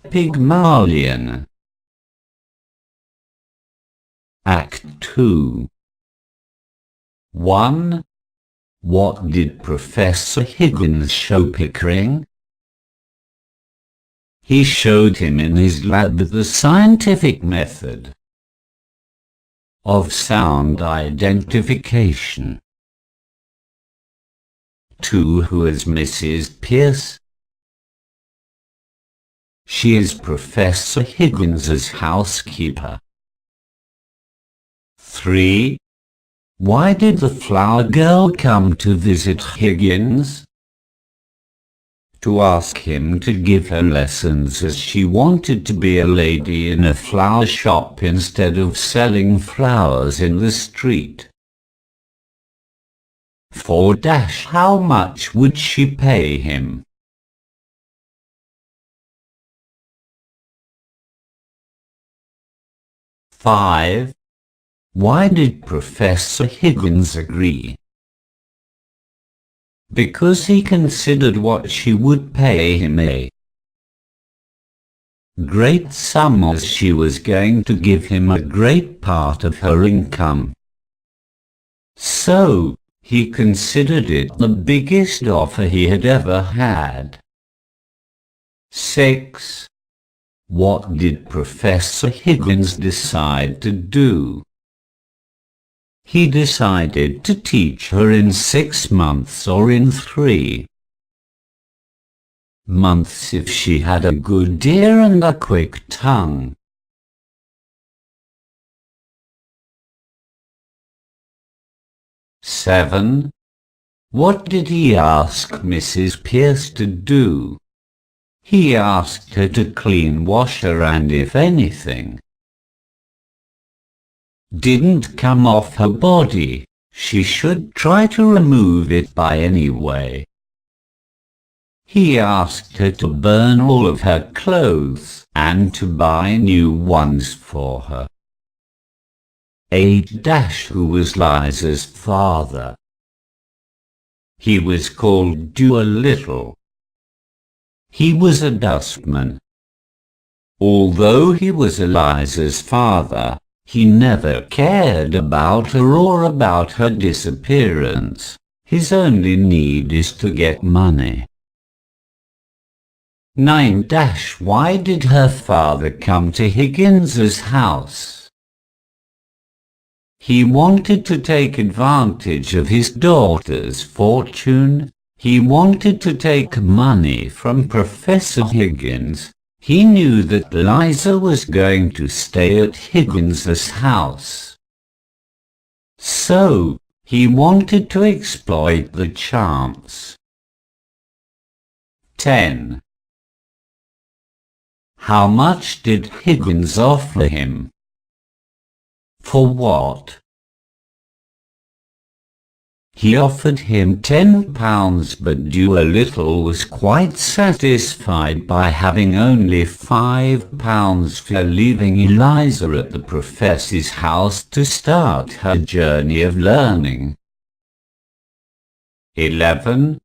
Pygmalion Act 2. 1. What did Professor Higgins show Pickering? He showed him in his lab the scientific method of sound identification. 2. Who is Mrs. Pierce? She is Professor Higgins's housekeeper. 3. Why did the flower girl come to visit Higgins? To ask him to give her lessons, as she wanted to be a lady in a flower shop instead of selling flowers in the street. 4. How much would she pay him? Five. Why did Professor Higgins agree? Because he considered what she would pay him a great sum, as she was going to give him a great part of her income. So, he considered it the biggest offer he had ever had. 6. What did Professor Higgins decide to do? He decided to teach her in 6 months or in 3 months if she had a good ear and a quick tongue. 7. What did he ask Mrs. Pierce to do? He asked her to clean, wash her, and if anything didn't come off her body, she should try to remove it by any way. He asked her to burn all of her clothes and to buy new ones for her. 8. Who was Liza's father? He was called Doolittle. He was a dustman. Although he was Eliza's father, he never cared about her or about her disappearance. His only need is to get money. 9. Why did her father come to Higgins's house? He wanted to take advantage of his daughter's fortune. He wanted to take money from Professor Higgins. He knew that Liza was going to stay at Higgins's house. So, he wanted to exploit the chance. 10. How much did Higgins offer him? For what? He offered him £10, but Doolittle was quite satisfied by having only £5 for leaving Eliza at the professor's house to start her journey of learning. 11.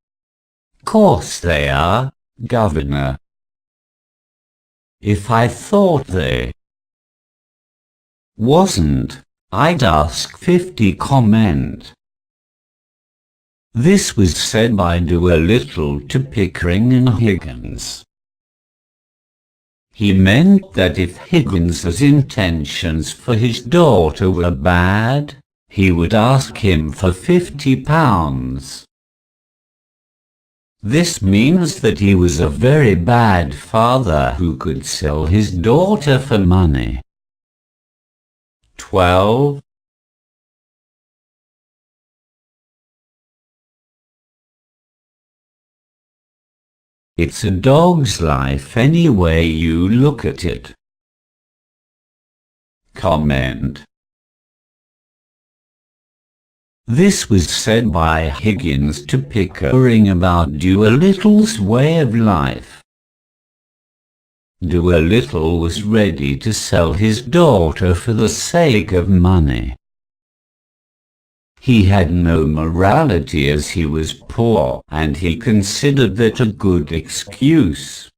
Course they are, Governor. If I thought they wasn't, I'd ask 50 comment. This was said by Doolittle to Pickering and Higgins. He meant that if Higgins's intentions for his daughter were bad, he would ask him for £50. This means that he was a very bad father who could sell his daughter for money. 12. It's a dog's life any way you look at it. Comment. This was said by Higgins to Pickering about Doolittle's way of life. Doolittle was ready to sell his daughter for the sake of money. He had no morality as he was poor, and he considered that a good excuse.